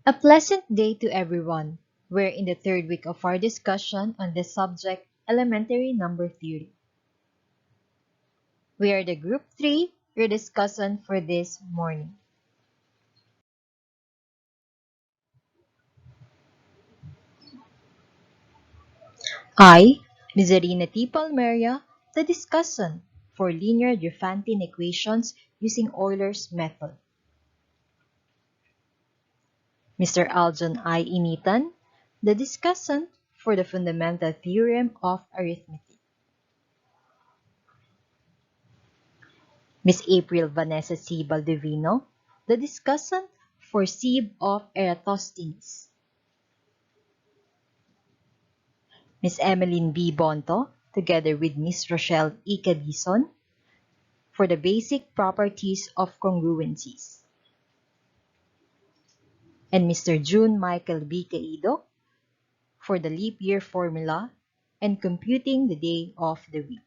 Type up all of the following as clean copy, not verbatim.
A pleasant day to everyone. We're in the third week of our discussion on the subject elementary number theory. We are the group 3, your discussion for this morning. I, Zarina T. Palmeria, the discussion for linear Diophantine equations using Euler's method. Mr. Aljon I. Initan, the discussion for the fundamental theorem of arithmetic. Miss April Vanessa C. Baldovino, the discussant for sieve of Eratosthenes. Miss Emmeline B. Bonto, together with Miss Rochelle E. Cadison, for the basic properties of congruencies. And Mr. June Michael B. Caido, for the leap year formula and computing the day of the week.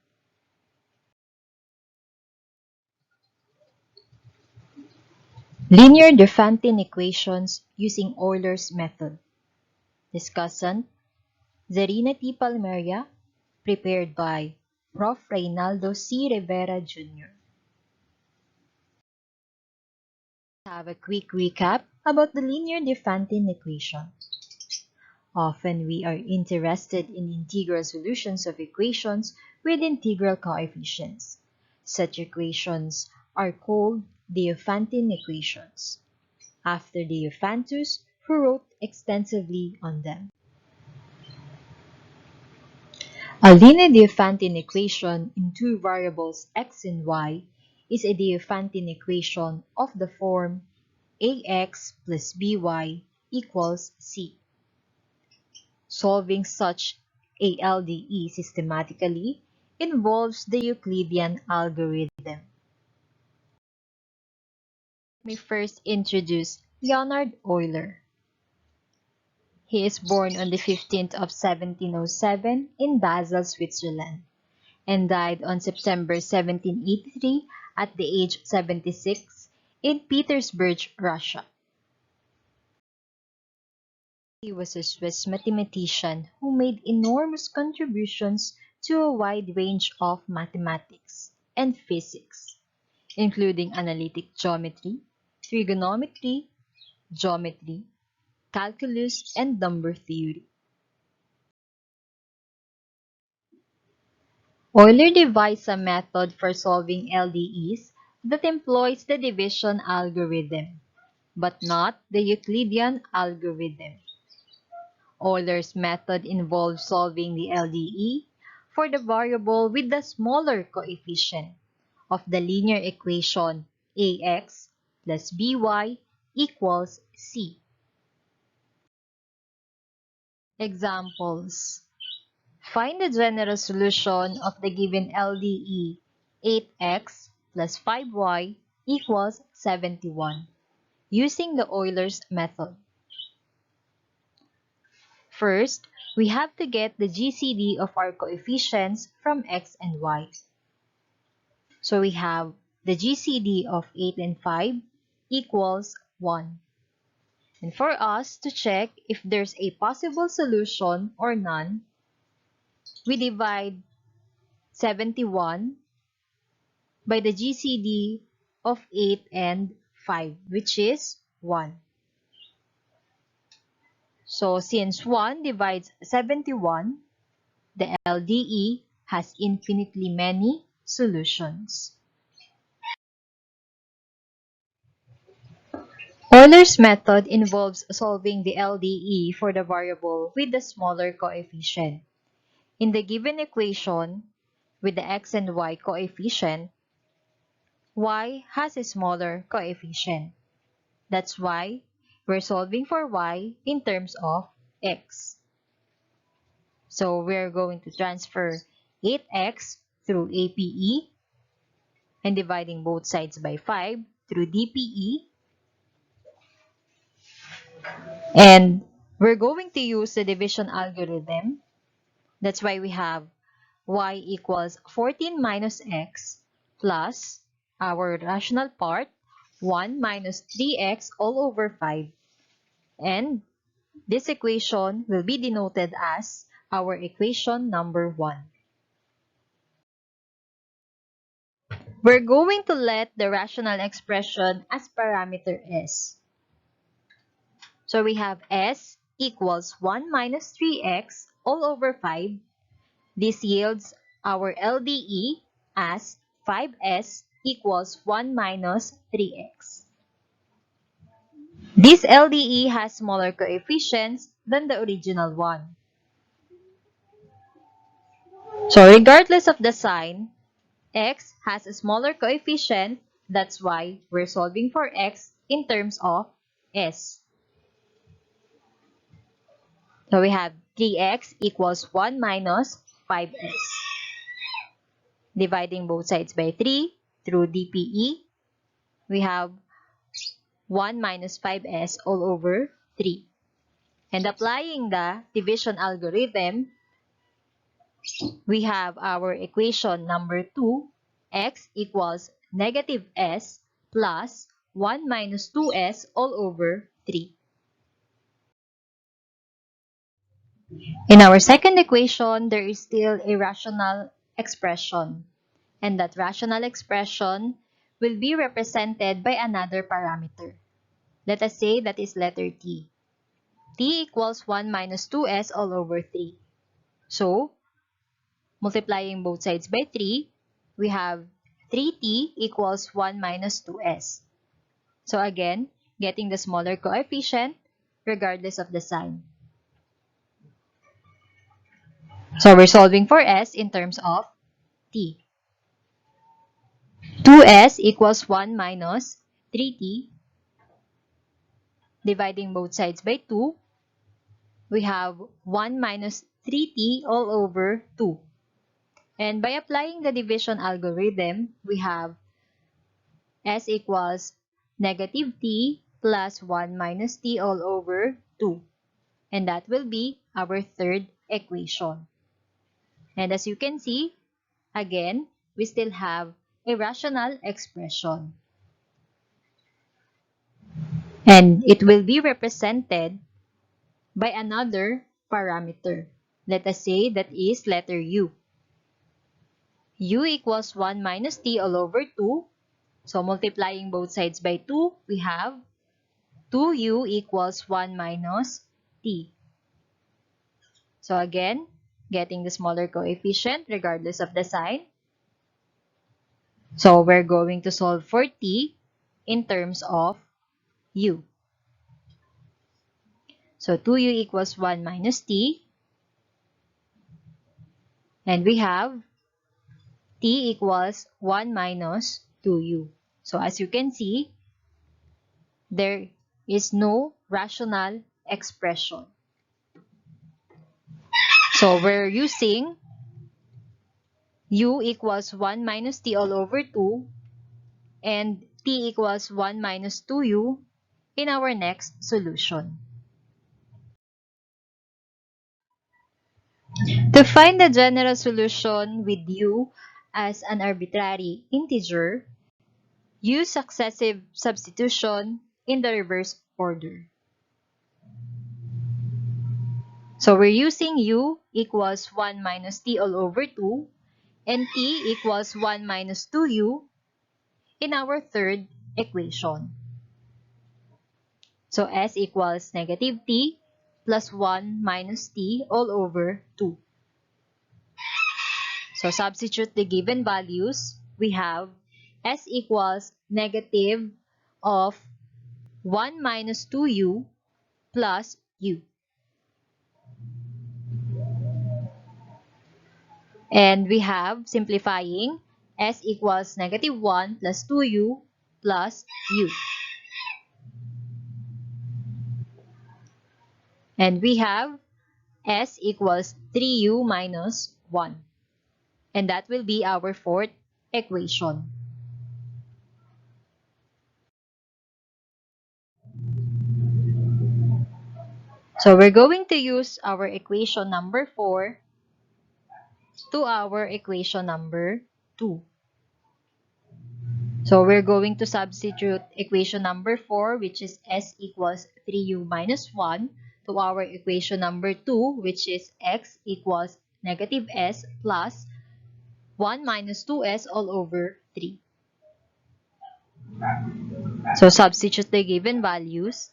Linear Diophantine equations using Euler's method. Discussant, Zarina T. Palmeria, prepared by Prof. Reynaldo C. Rivera, Jr. Have a quick recap about the linear Diophantine equation. Often we are interested in integral solutions of equations with integral coefficients. Such equations are called Diophantine equations, after Diophantus, who wrote extensively on them. A linear Diophantine equation in two variables x and y is a Diophantine equation of the form ax plus by equals c. Solving such a LDE systematically involves the Euclidean algorithm. Let me first introduce Leonhard Euler. He is born on the 15th of 1707 in Basel, Switzerland, and died on September 1783 at the age of 76 in Petersburg, Russia. He was a Swiss mathematician who made enormous contributions to a wide range of mathematics and physics, including analytic geometry, trigonometry, geometry, calculus, and number theory. Euler devised a method for solving LDEs that employs the division algorithm, but not the Euclidean algorithm. Euler's method involves solving the LDE for the variable with the smaller coefficient of the linear equation ax plus by equals c. Examples. Find the general solution of the given LDE 8x plus 5y equals 71 using the Euler's method. First, we have to get the GCD of our coefficients from x and y. So we have the GCD of 8 and 5 equals 1. And for us to check if there's a possible solution or none, we divide 71 by the GCD of 8 and 5, which is 1. So since 1 divides 71, the LDE has infinitely many solutions. Euler's method involves solving the LDE for the variable with the smaller coefficient. In the given equation, with the x and y coefficient, y has a smaller coefficient. That's why we're solving for y in terms of x. So we're going to transfer 8x through APE and dividing both sides by 5 through DPE. And we're going to use the division algorithm. That's why we have y equals 14 minus x plus our rational part 1 minus 3x all over 5 And this equation will be denoted as our equation number 1. We're going to let the rational expression as parameter S. So we have S equals 1 minus 3x all over 5. This yields our LDE as 5s equals 1 minus 3x. This LDE has smaller coefficients than the original one. So regardless of the sign, x has a smaller coefficient. That's why we're solving for x in terms of s. So we have 3x equals 1 minus 5s. Dividing both sides by 3 through DPE, we have 1 minus 5s all over 3. And applying the division algorithm, we have our equation number 2, x equals negative s plus 1 minus 2s all over 3. In our second equation, there is still a rational expression. And that rational expression will be represented by another parameter. Let us say that is letter t. T equals 1 minus 2s all over 3. So, multiplying both sides by 3, we have 3t equals 1 minus 2s. So again, getting the smaller coefficient regardless of the sign. So we're solving for s in terms of t. 2s equals 1 minus 3t. Dividing both sides by 2, we have 1 minus 3t all over 2. And by applying the division algorithm, we have s equals negative t plus 1 minus t all over 2. And that will be our third equation. And as you can see, again, we still have a rational expression. And it will be represented by another parameter. Let us say that is letter u. U equals 1 minus t all over 2. So multiplying both sides by 2, we have 2u equals 1 minus t. So again, getting the smaller coefficient regardless of the sign. So we're going to solve for t in terms of u. So 2u equals 1 minus t. And we have t equals 1 minus 2u. So as you can see, there is no rational expression. So we're using u equals 1 minus t all over 2 and t equals 1 minus 2u in our next solution. To find the general solution with u as an arbitrary integer, use successive substitution in the reverse order. So we're using u equals 1 minus t all over 2 and t equals 1 minus 2u in our third equation. So s equals negative t plus 1 minus t all over 2. So substitute the given values. We have s equals negative of 1 minus 2u plus u. And we have, simplifying, s equals negative 1 plus 2u plus u. And we have s equals 3u minus 1. And that will be our fourth equation. So we're going to use our equation number 4 to our equation number 2. So we're going to substitute equation number 4, which is s equals 3u minus 1, to our equation number 2, which is x equals negative s plus 1 minus 2s all over 3. So substitute the given values.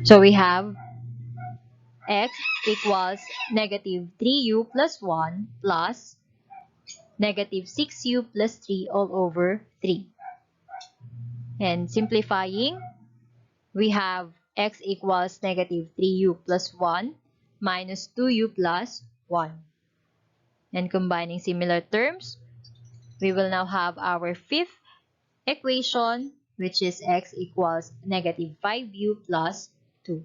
So we have x equals negative 3u plus 1 plus negative 6u plus 3 all over 3. And simplifying, we have x equals negative 3u plus 1 minus 2u plus 1. And combining similar terms, we will now have our fifth equation, which is x equals negative 5u plus 2.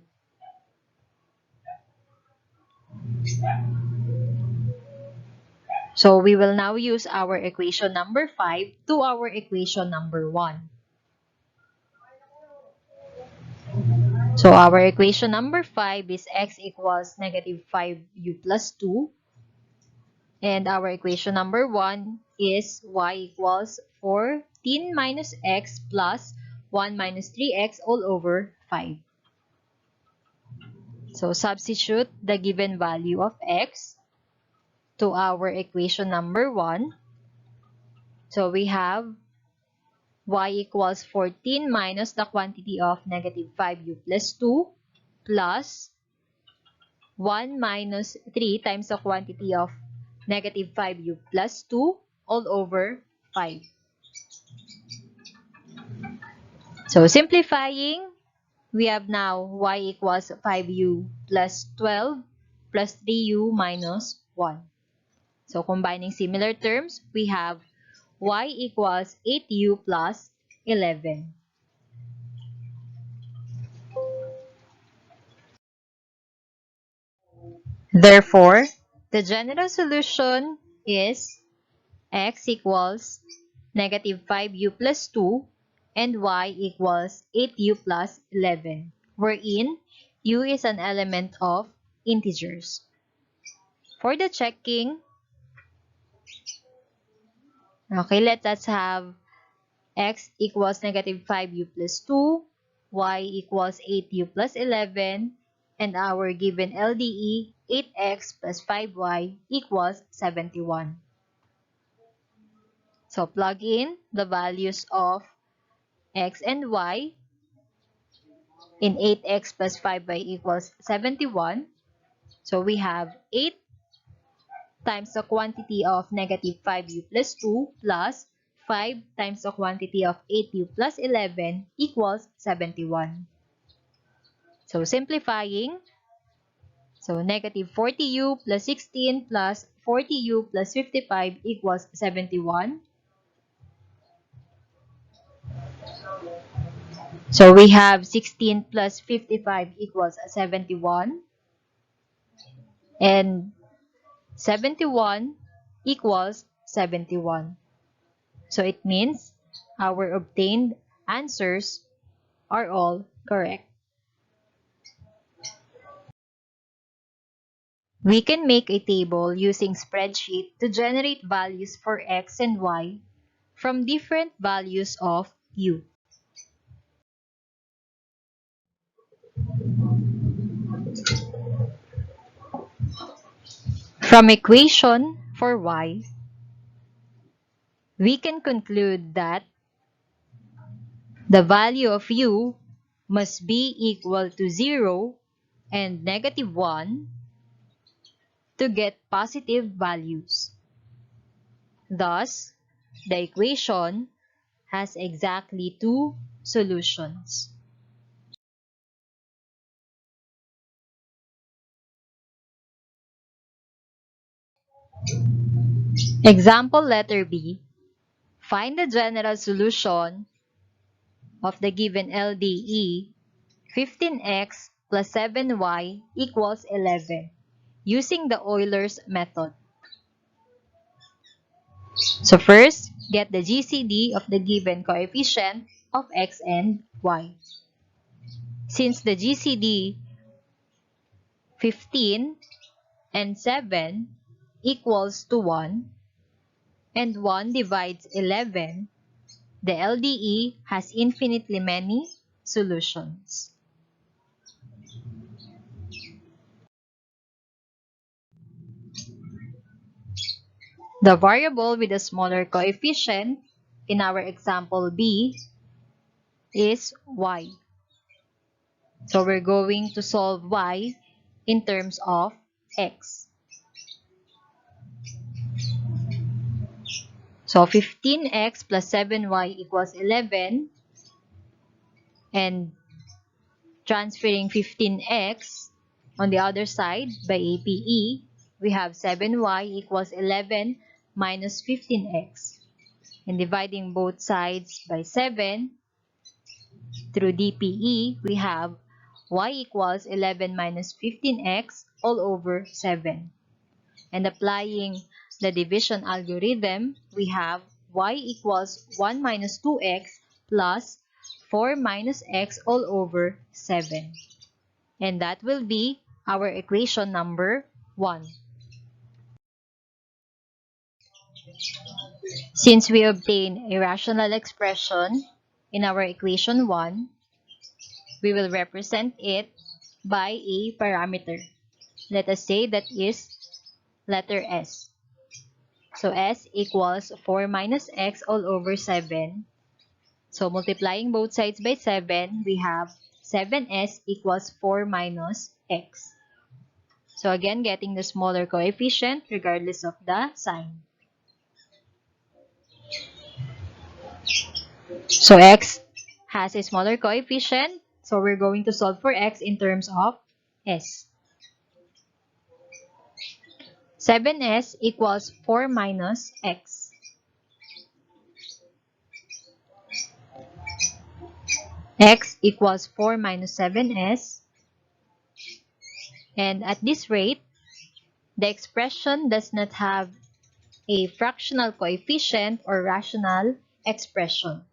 So we will now use our equation number 5 to our equation number 1. So our equation number 5 is x equals negative 5u plus 2. And our equation number 1 is y equals 14 minus x plus 1 minus 3x all over 5. So substitute the given value of x to our equation number 1. So we have y equals 14 minus the quantity of negative 5u plus 2 plus 1 minus 3 times the quantity of negative 5u plus 2 all over 5. So simplifying, we have now y equals 5u plus 12 plus 3u minus 1. So combining similar terms, we have y equals 8u plus 11. Therefore, the general solution is x equals negative 5u plus 2 and y equals 8u plus 11, wherein u is an element of integers. For the checking, okay, let us have x equals negative 5u plus 2, y equals 8u plus 11, and our given LDE, 8x plus 5y equals 71. So plug in the values of x and y in 8x plus 5y equals 71. So we have 8 times the quantity of negative 5u plus 2 plus 5 times the quantity of 8u plus 11 equals 71. So simplifying, so negative 40u plus 16 plus 40u plus 55 equals 71. So we have 16 plus 55 equals 71. And 71 equals 71. So it means our obtained answers are all correct. We can make a table using spreadsheet to generate values for x and y from different values of u. From equation for y, we can conclude that the value of u must be equal to 0 and negative 1 to get positive values. Thus, the equation has exactly two solutions. Example letter B. Find the general solution of the given LDE 15x plus 7y equals 11 using the Euler's method. So first, get the GCD of the given coefficient of x and y. Since the GCD 15 and 7 equals to 1, and 1 divides 11, the LDE has infinitely many solutions. The variable with a smaller coefficient in our example B is y. So we're going to solve y in terms of x. So 15x plus 7y equals 11, and transferring 15x on the other side by APE, we have 7y equals 11 minus 15x. And dividing both sides by 7 through DPE, we have y equals 11 minus 15x all over 7. And applying the division algorithm, we have y equals 1 minus 2x plus 4 minus x all over 7. And that will be our equation number 1. Since we obtain a rational expression in our equation 1, we will represent it by a parameter. Let us say that is letter S. So S equals 4 minus x all over 7. So multiplying both sides by 7, we have 7s equals 4 minus x. So again, getting the smaller coefficient regardless of the sign. So x has a smaller coefficient, so we're going to solve for x in terms of s. 7s equals 4 minus x. X equals 4 minus 7s. And at this rate, the expression does not have a fractional coefficient or rational expression.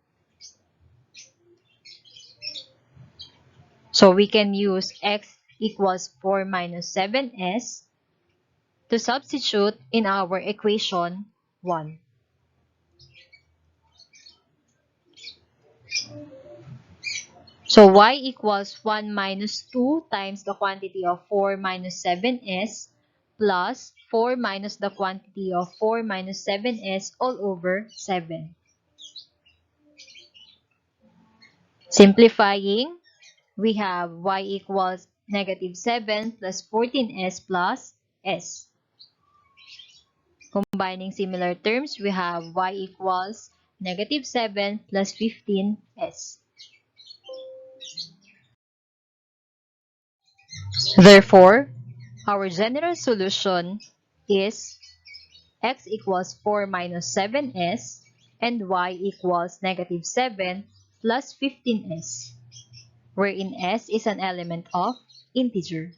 So we can use x equals 4 minus 7s to substitute in our equation 1. So y equals 1 minus 2 times the quantity of 4 minus 7s plus 4 minus the quantity of 4 minus 7s all over 7. Simplifying, we have y equals negative 7 plus 14s plus s. Combining similar terms, we have y equals negative 7 plus 15s. Therefore, our general solution is x equals 4 minus 7s and y equals negative 7 plus 15s, wherein s is an element of integer.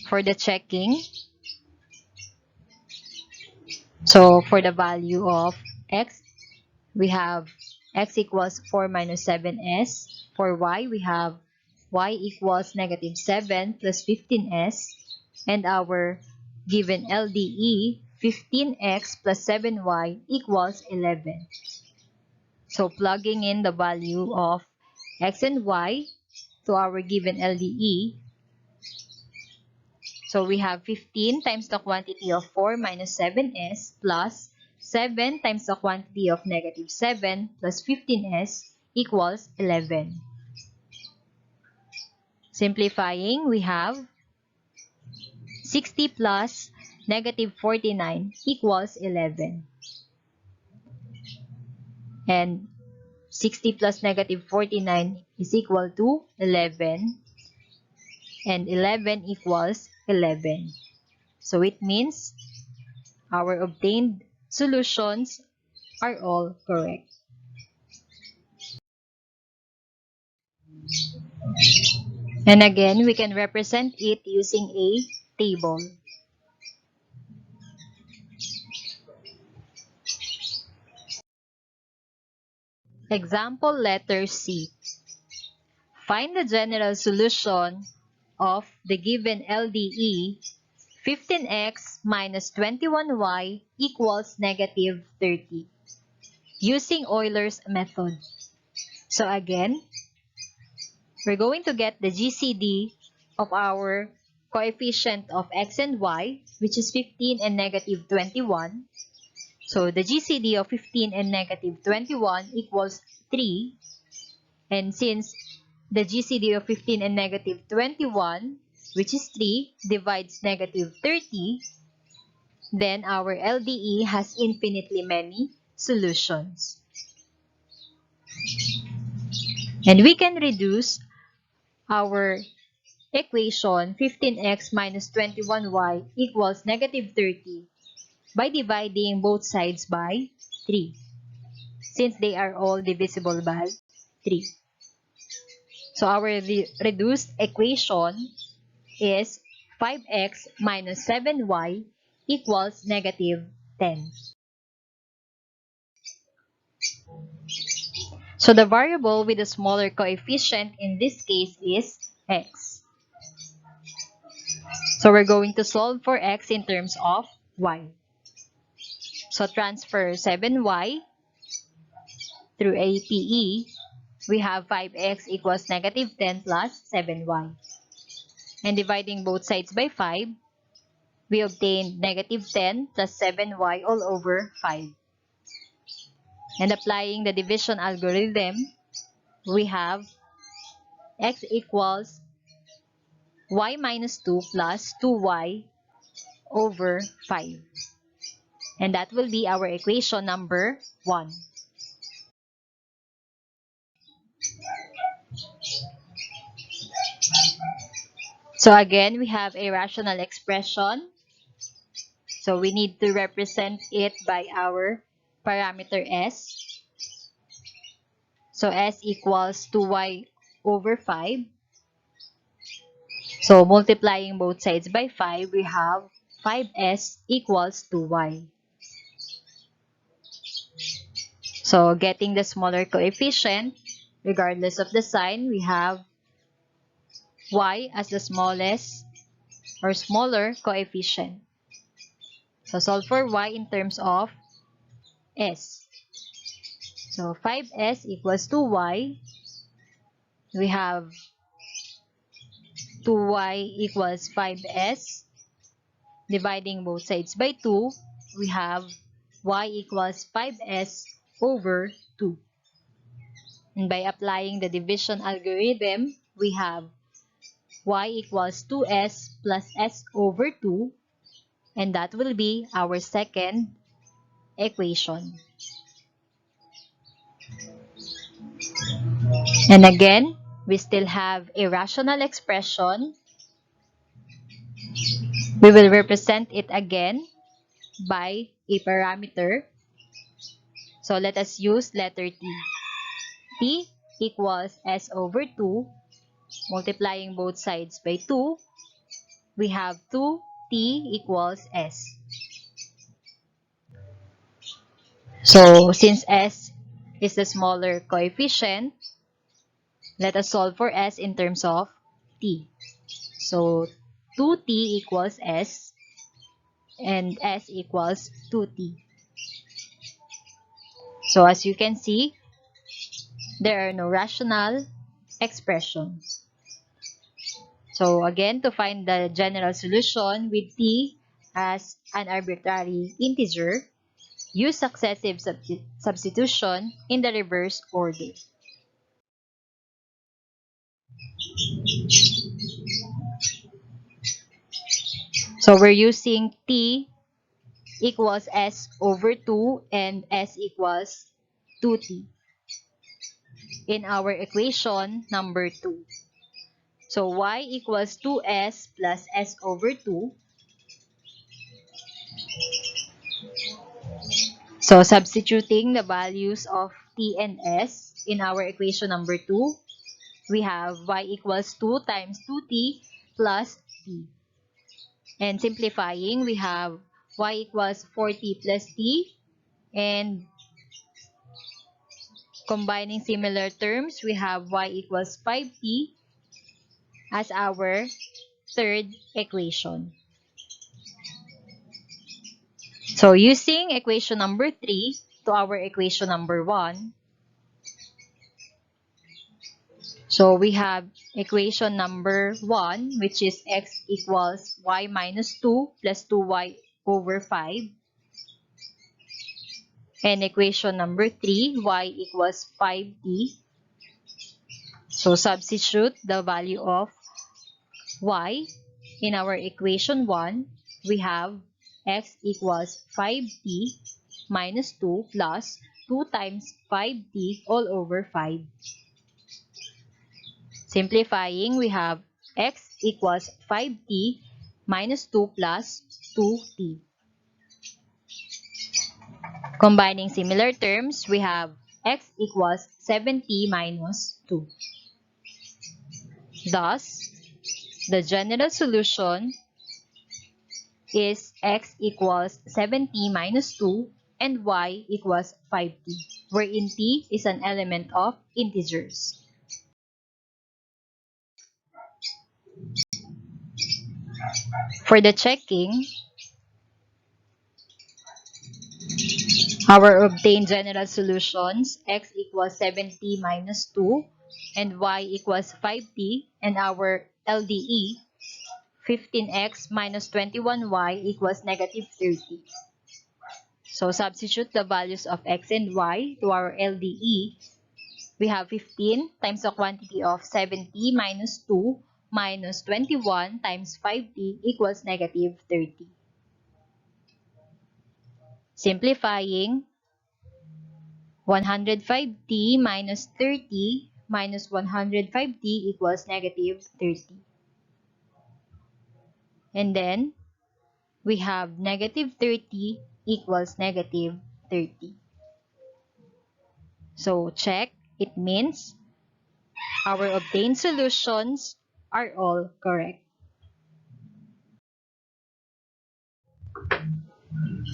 For the checking, so for the value of x, we have x equals 4 minus 7s. For y, we have y equals negative 7 plus 15s. And our given LDE, 15x plus 7y equals 11. So plugging in the value of x and y to our given LDE, so we have 15 times the quantity of 4 minus 7s plus 7 times the quantity of negative 7 plus 15s equals 11. Simplifying, we have 60 plus negative 49 equals 11. And 60 plus negative 49 is equal to 11. And 11 equals 11. So it means our obtained solutions are all correct. And again, we can represent it using a table. Example letter C. Find the general solution of the given LDE 15x minus 21y equals negative 30 using Euler's method. So again, we're going to get the GCD of our coefficient of x and y, which is 15 and negative 21. So the GCD of 15 and negative 21 equals 3. And since the GCD of 15 and negative 21, which is 3, divides negative 30, then our LDE has infinitely many solutions. And we can reduce our equation 15x minus 21y equals negative 30 by dividing both sides by 3, since they are all divisible by 3. So our reduced equation is 5x minus 7y equals negative 10. So the variable with a smaller coefficient in this case is x. So we're going to solve for x in terms of y. So transfer 7y through APE. We have 5x equals negative 10 plus 7y. And dividing both sides by 5, we obtain negative 10 plus 7y all over 5. And applying the division algorithm, we have x equals y minus 2 plus 2y over 5. And that will be our equation number 1. So again, we have a rational expression. So we need to represent it by our parameter s. So s equals 2y over 5. So multiplying both sides by 5, we have 5s equals 2y. So getting the smaller coefficient, regardless of the sign, we have y as the smallest or smaller coefficient. So solve for y in terms of s. So 5s equals 2y. We have 2y equals 5s. Dividing both sides by 2, we have y equals 5s over 2. And by applying the division algorithm, we have y equals 2s plus s over 2. And that will be our second equation. And again, we still have a rational expression. We will represent it again by a parameter. So let us use letter t. T equals s over 2. Multiplying both sides by 2, we have 2t equals s. So since s is the smaller coefficient, let us solve for s in terms of t. So 2t equals s and s equals 2t. So as you can see, there are no rational expressions. So again, to find the general solution with t as an arbitrary integer, use successive substitution in the reverse order. So we're using t equals s over 2 and s equals 2t in our equation number 2. So y equals 2s plus s over 2. So substituting the values of t and s in our equation number 2, we have y equals 2 times 2t plus t. And simplifying, we have y equals 4t plus t. And combining similar terms, we have y equals 5t as our third equation. So using equation number 3 to our equation number 1, so we have equation number 1, which is x equals y minus 2 plus 2y over 5. And equation number 3, y equals 5t. So substitute the value of y in our equation 1. We have x equals 5t minus 2 plus 2 times 5t all over 5. Simplifying, we have x equals 5t minus 2 plus 2t. Combining similar terms, we have x equals 7t minus 2. Thus, the general solution is x equals 7t minus 2 and y equals 5t, wherein t is an element of integers. For the checking, our obtained general solutions, x equals 7t minus 2 and y equals 5t, and our LDE, 15x minus 21y equals negative 30. So substitute the values of x and y to our LDE. We have 15 times the quantity of 7t minus 2 minus 21 times 5t equals negative 30. Simplifying, 105t minus 30 minus 105t equals negative 30. And then, we have negative 30 equals negative 30. So check, it means our obtained solutions are all correct.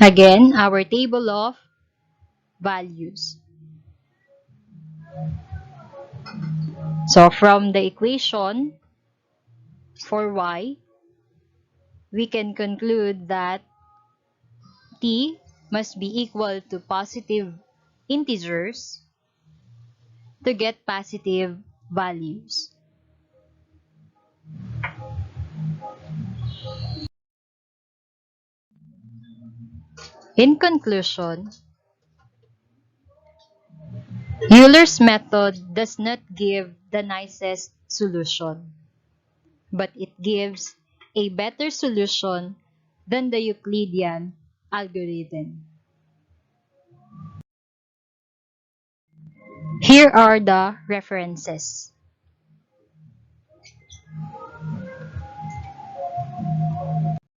Again, our table of values. So from the equation for y, we can conclude that t must be equal to positive integers to get positive values. In conclusion, Euler's method does not give the nicest solution, but it gives a better solution than the Euclidean algorithm. Here are the references.